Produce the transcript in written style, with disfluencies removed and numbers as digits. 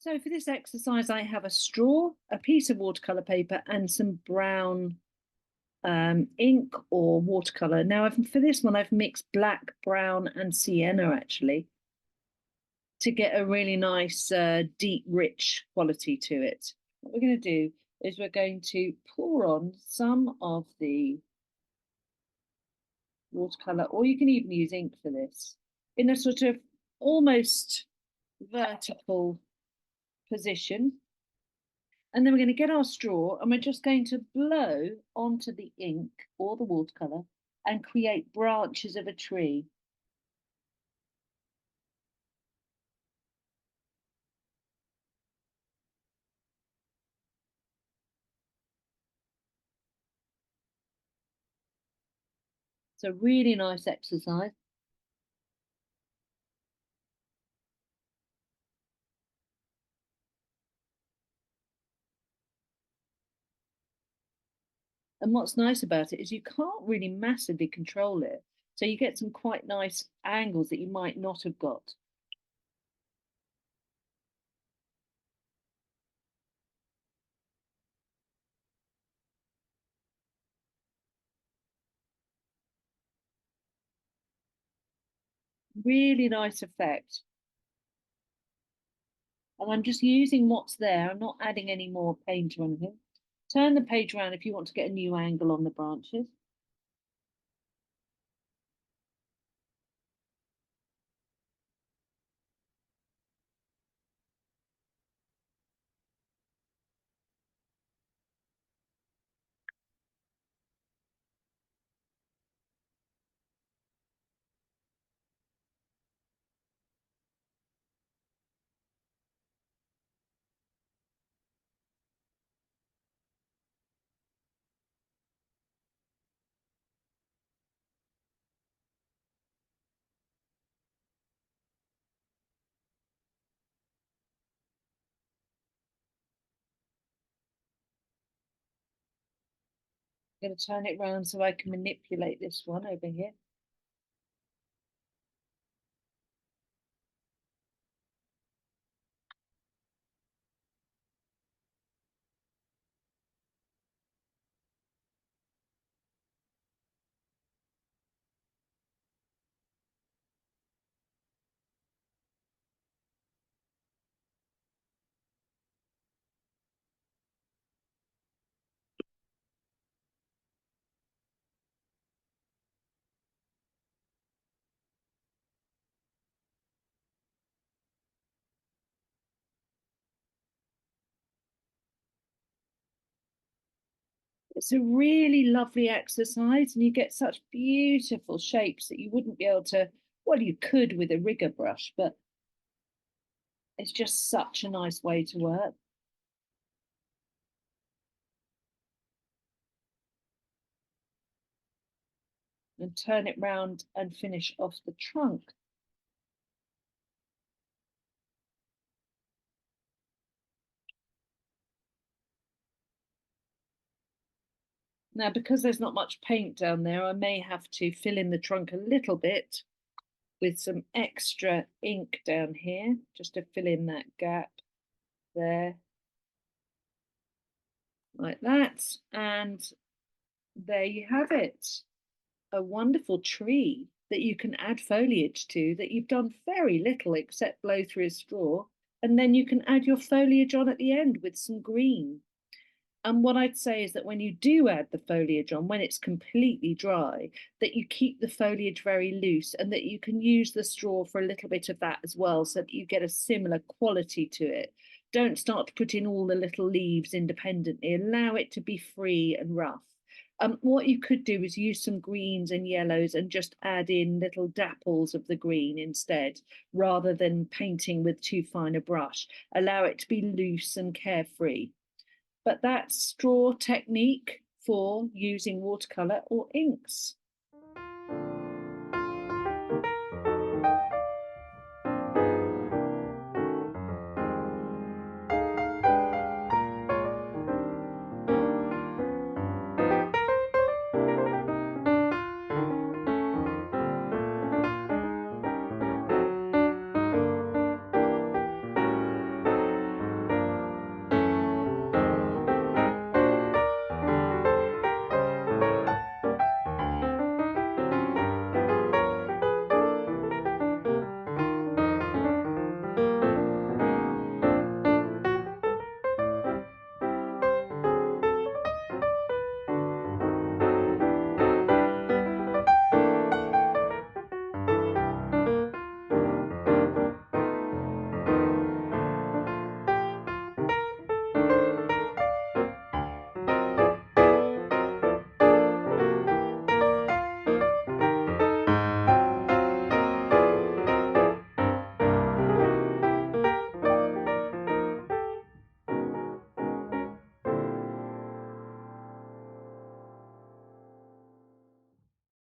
So for this exercise, I have a straw, a piece of watercolor paper, and some brown ink or watercolor. Now, for this one, I've mixed black, brown, and sienna actually to get a really nice, deep, rich quality to it. What we're going to do is we're going to pour on some of the watercolor, or you can even use ink for this, in a sort of almost vertical position. And then we're going to get our straw and we're just going to blow onto the ink or the watercolor and create branches of a tree. It's a really nice exercise. And what's nice about it is you can't really massively control it. So you get some quite nice angles that you might not have got. Really nice effect. And I'm just using what's there. I'm not adding any more paint or anything. Turn the page around if you want to get a new angle on the branches. I'm going to turn it around so I can manipulate this one over here. It's a really lovely exercise, and you get such beautiful shapes that you wouldn't be able to, well, you could with a rigger brush, but it's just such a nice way to work. And turn it round and finish off the trunk. Now, because there's not much paint down there, I may have to fill in the trunk a little bit with some extra ink down here, just to fill in that gap there, like that. And there you have it, a wonderful tree that you can add foliage to that you've done very little except blow through a straw. And then you can add your foliage on at the end with some green. And what I'd say is that when you do add the foliage on, when it's completely dry, that you keep the foliage very loose and that you can use the straw for a little bit of that as well, so that you get a similar quality to it. Don't start to put in all the little leaves independently. Allow it to be free and rough. What you could do is use some greens and yellows and just add in little dapples of the green instead, rather than painting with too fine a brush. Allow it to be loose and carefree. But that's straw technique for using watercolor or inks.